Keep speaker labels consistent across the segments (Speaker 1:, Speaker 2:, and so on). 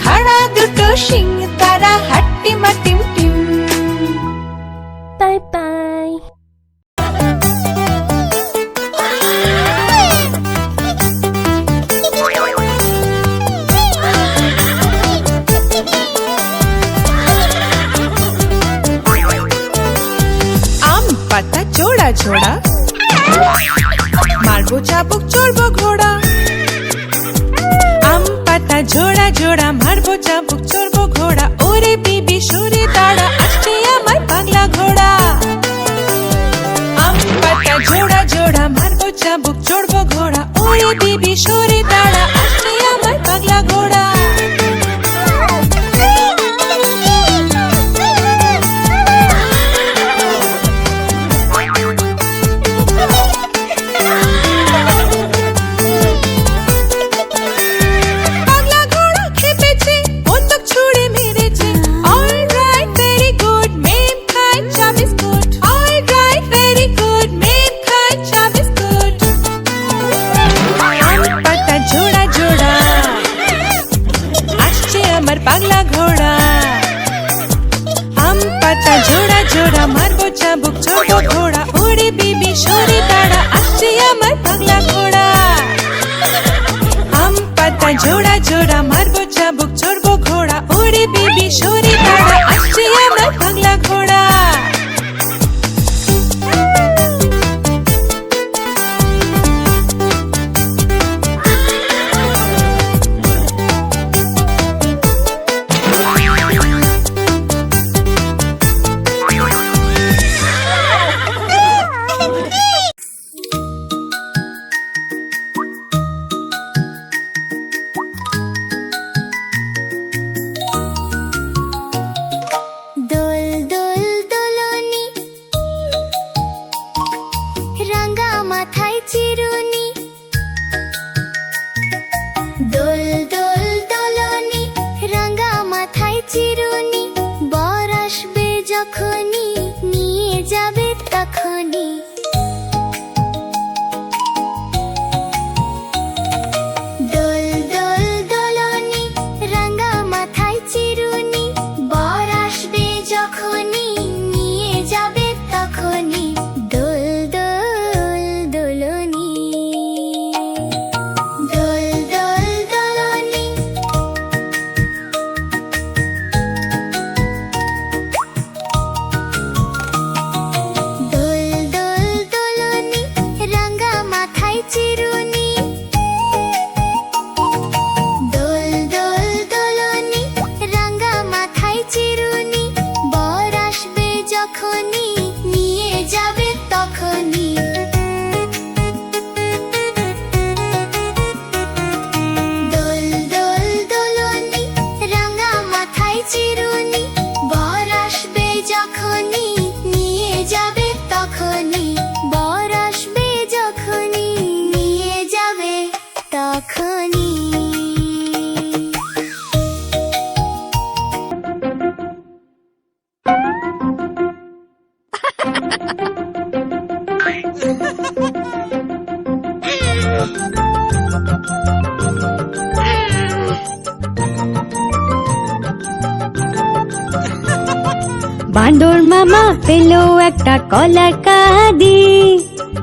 Speaker 1: খাড়া দুটো শিং, তারা হাট্টিমা টিম টিম।
Speaker 2: Bye bye.
Speaker 1: আম পাতা জোড়া জোড়া, মারবো চাবুক চড়বো ঘোড়া। আম পাতা জোড়া জোড়া, মারবো চাবুক চড়বো ঘোড়া। ওরে বিবি সরে দাঁড়া, আসছে আমার পাগলা ঘোড়া। আম পাতা জোড়া জোড়া, মারবো চাবুক চড়বো ঘোড়া। ওরে বিবি সরে দাঁড়া, আসছে আমার পাগলা ঘোড়া। পাগলা ঘোড়া খেপেছে, বন্দুক ছুড়ে মেরেছে। অলরাইট ভেরি গুড, মেম খাই চা বিস্কুট। অলরাইট ভেরি গুড, মেম খাই চা বিস্কুট। আম পাতা জোড়া জোড়া, আসছে আমার পাগলা ঘোড়া। আম পাতা জোড়া জোড়া, মারবো চাবুক চড়বো ঘোড়া। ওরে বিবি সরে দাঁড়া, আসছে আমার পাগলা ঘোড়া। আম পাতা জোড়া জোড়া, মারবো চাবুক চড়বো ঘোড়া। ওরে বিবি সরে দাঁড়া, আসছে আমার পাগলা ঘোড়া।
Speaker 2: দোল দোল দোলনি, রাঙা মাথায় চিরুনি। দোল দোল দোলনি, রাঙা মাথায় চিরুনি। বর আসবে যখনই, নিয়ে যাবে তখনই। দোল দোল দোলনি, রাঙা মাথায় চিরুনি। বর আসবে যখনই, নিয়ে যাবে তখনই। দোল দোল দোলনি, দোল দোল দোলনি। দোল দোল দোলনি, রাঙা মাথায় চিরুনি। দোল দোল দোলনি, রাঙা মাথায় চিরুনি। বর আসবে যখনই, নিয়ে যাবে তখনই। দোল দোল দোলনি, রাঙা মাথায় চিরুনি। বর আসবে যখনই, নিয়ে যাবে তখনই। বর আসবে যখনই, নিয়ে যাবে তখনই।
Speaker 3: বাঁদর মামা পেল একটা কলার কাঁদি।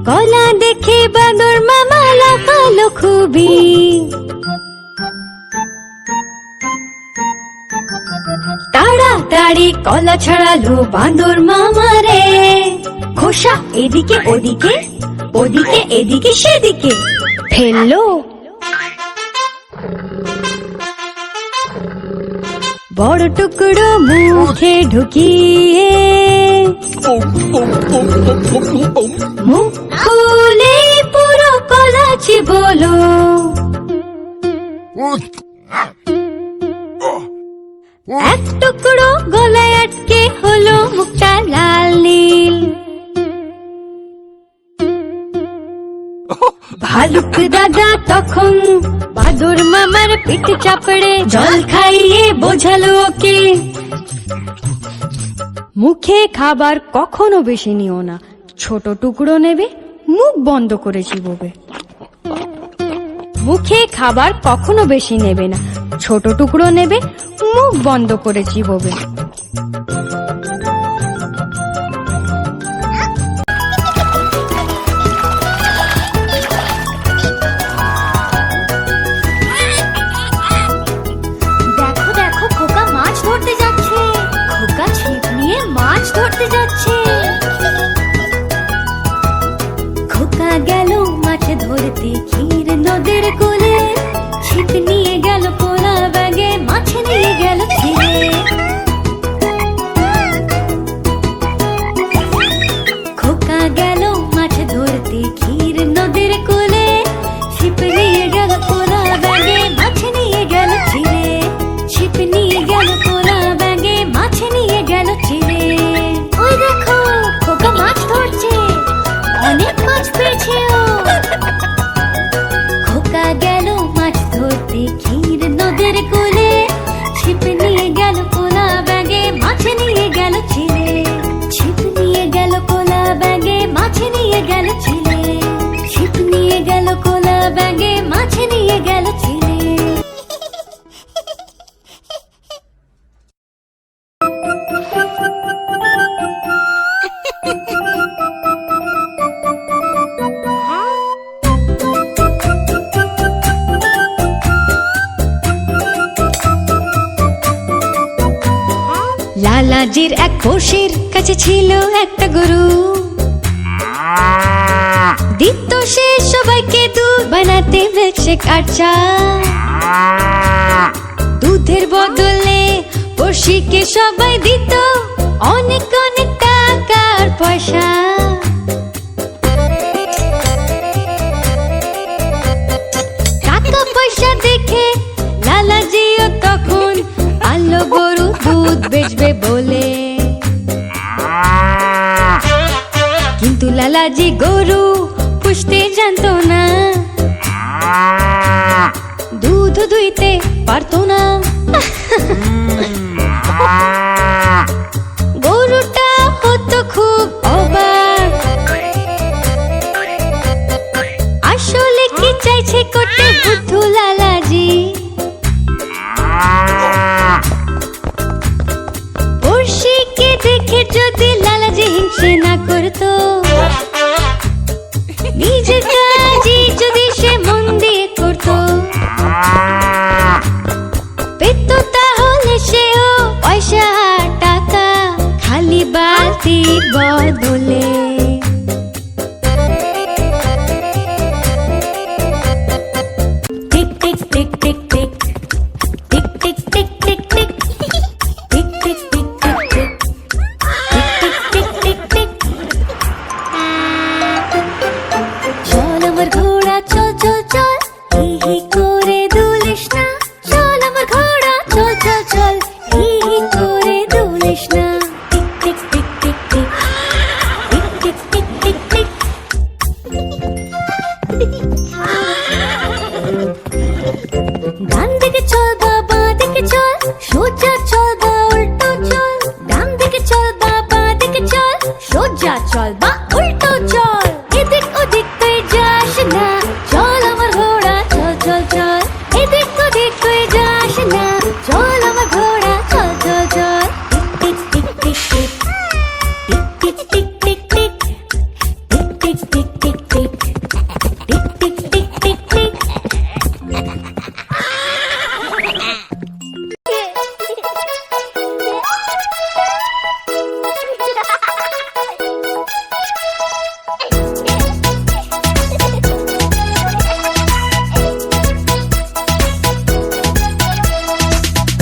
Speaker 3: কলা দেখে বাঁদর মামা লাফালো খুবই। তাড়াতাড়ি কলা ছাড়ালো বাঁদর মামা রে। খোসা এদিকে ওদিকে, ওদিকে এদিকে সেদিকে ফেললো। বড় টুকরো মুখে ঢুকিয়ে, মুখ খুলে পুরো কলা চিবোলো। এক টুকরো গলায় আটকে হলো মুখটা লাল নীল। ভালুক দাদা তখন বাঁদর মামার পিঠ চাপড়ে জল খাইয়ে বোঝালো ওকে, মুখে খাবার কখনো বেশি নিও না, ছোট টুকরো নেবে, মুখ বন্ধ করে চিবোবে। মুখে খাবার কখনো বেশি নেবে না, ছোট টুকরো নেবে, মুখ বন্ধ করে চিবোবে।
Speaker 2: দেখো দেখো খোকা মাছ ধরতে যাচ্ছে, খোকা ছিপ নিয়ে মাছ ধরতে যাচ্ছে। খোকা গেল মাছ ধরতে ক্ষীর নদের কোলে, ছিপ নিয়ে গেল কোলা ব্যাগে, মাছ নিয়ে গেল ছিঁড়ে। খোকা গেল মাছ ধরতে ক্ষীর নদের কোলে, ছিপ নিয়ে গেল কোলা ব্যাগে, মাছ নিয়ে গেল ছিঁড়ে। ছিপ নিয়ে গেল কোলা ব্যাগে, মাছ নিয়ে গেল ছিঁড়ে। ওই দেখো খোকা মাছ ধরছে, অনেক মাছ পেয়েছে ও। খোকা গেল মাছ ধরতে ক্ষীর নদের কোলে, ছিপ নিয়ে গেল কোলা ব্যাগে, মাছ নিয়ে গেল ছিঁড়ে। ছিপ নিয়ে গেল কোলা ব্যাগে, মাছ নিয়ে গেল ছিঁড়ে। ছিপ নিয়ে গেল কোলা ব্যাগে, মাছ নিয়ে গেল ছিঁড়ে।
Speaker 3: লালাজির এক খোশের কাছে ছিল একটা গরু, দিত সে সবাইকে দুধ বানাতে মিল্কশেক আর চা। দুধের বদলে পড়শিকে সবাই দিত অনেক অনেক টাকা আর পয়সা। টাকা পয়সা দেখে লালাজিও তখন আলো গরু দুধ বেচবে বলে। কিন্তু লালাজি গরু পুষতে জানতো না, দুধ দুইতে পারতো না। গরুটা হতো খুব অবাক, আসলে কি চাইছে করতে বুদ্ধু লালাজি। পড়শিকে দেখে যদি লালাজি হিংসে না করতো, নিজের কাজই যদি সে মন দিয়ে করতো, পেত তাহলে সেও পয়সা আর টাকা খালি বালতির বদলে। টিক টিক টিক টিক টিক টিক টিক টিক টিক টিক টিক টিক টিক টিক টিক টিক টিক টিক। চল আমার ঘোড়া চল চল চল, হি হি করে দুলিস না। চল আমার ঘোড়া চল চল চল, হি হি করে দুলিস না। টিক টিক টিক টিক টিক টিক টিক টিক টিক টিক। ডান দিকে চল বা বাঁ দিকে চল, সোজা চল বা উল্টো চল। ডান দিকে চল বা বাঁ দিকে চল, সোজা চল বা উল্টো চল। এদিক ওদিক তুই যাস না, চল আমার ঘোড়া চল চল চল। এদিক ওদিক তুই যাস না, চল আমার ঘোড়া চল চল চল। টিক টিক টিক টিক টিক টিক টিক টিক টিক টিক টিক টিক টিক টিক টিক টিক টিক টিক।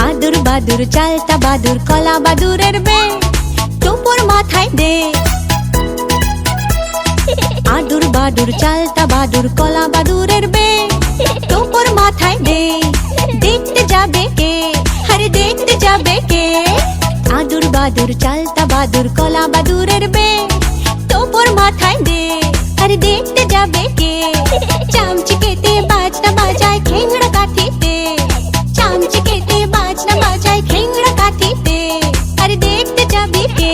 Speaker 3: আদুর বাদুর চালতা বাদুর কলা বাদুরের বে, টোপর মাথায় দে। আদুর বাদুর চালতা বাদুর কলা বাদুরের বে, টোপর মাথায় দে। দেখতে যাবে কে, আরে দেখতে যাবে কে। আদুর বাদুর চালতা বাদুর কলা বাদুরের বে, টোপর মাথায় দে। আরে দেখতে যাবে কে। চামচিকেতে বাজনা বাজায় খেংড়া কাঠিতে, চামচিকেতে বাজনা বাজায় খেংড়া কাঠিতে। আরে দেখতে যাবে কে।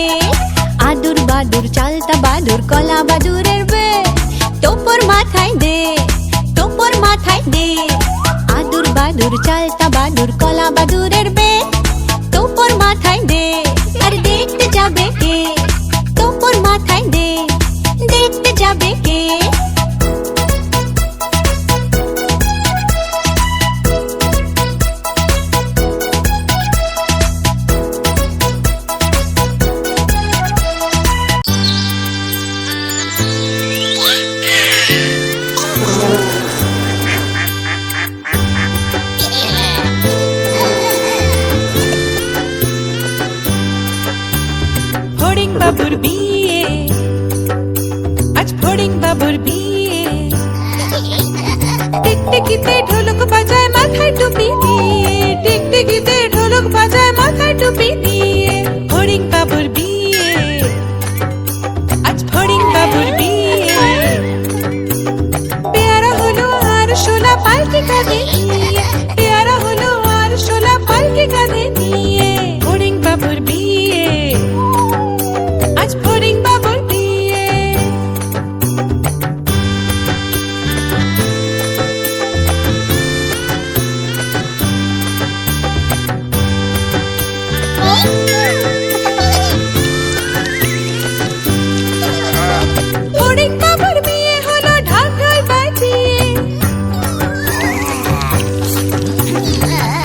Speaker 3: আদুর বাদুর চালতা বাদুর কলা বাদুরের বে, টোপর মাথায় দে, টোপর মাথায় দে।
Speaker 1: বাবুর বিয়ে, আজ ফড়িং বাবুর বিয়ে। টিকটিকিতে ঢোলক বাজায় মাথায় টুপি দিয়ে, টিকটিকিতে ঢোলক বাজায় মাথায় টুপি দিয়ে। ফড়িং বাবুর বিয়ে, আজ ফড়িং বাবুর বিয়ে। পেয়ারা হলো আর শোলা পালকি কাঁধে নিয়ে, পেয়ারা হলো আর শোলা পালকি কাঁধে নিয়ে। ফড়িং বাবুর বিয়ে, আজ ফড়িং বাবুর বিয়ে। ফড়িং বাবুর বিয়ে হলো ঢাক ঢোল বাজিয়ে,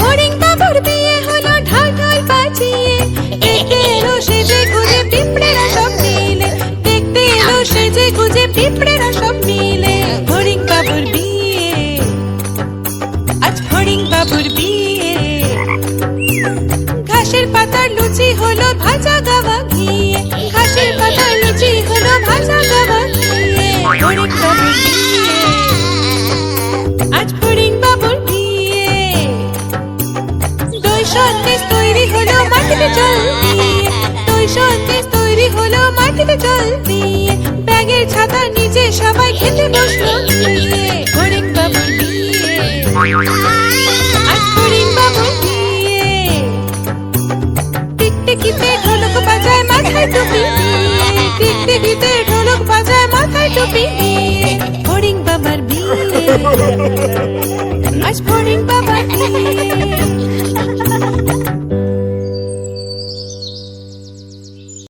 Speaker 1: ফড়িং বাবুর বিয়ে হলো ঢাক ঢোল বাজিয়ে। দেখতে এলো সেজে গুজে পিঁপড়েরা সব মিলে, দেখতে এলো সেজে গুজে পিঁপড়েরা সব মিলে। ফড়িং বাবুর বিয়ে, আজ ফড়িং বাবুর বিয়ে। ঘাসের পাতার লুচি হলো ভাজা গাওয়া ঘিয়ে, ঘাসের পাতার লুচি হলো ভাজা গাওয়া ঘিয়ে। ফড়িং বাবুর বিয়ে, আজ ফড়িং বাবুর বিয়ে। দই সন্দেশ তৈরি হলো মাটিতে জল দিয়ে, দই সন্দেশ তৈরি হলো মাটিতে জল দিয়ে। ব্যাগের ছাতার নিচে সবাই খেতে বসলো গিয়ে। ফড়িং বাবুর বিয়ে, আজ ফড়িং বাবুর বিয়ে। টিকটিকিতে ঢোলক বাজায় মাথায় টুপি দিয়ে, টিকটিকিতে ঢোলক বাজায় মাথায় টুপি দিয়ে। ফড়িং বাবার বিয়ে।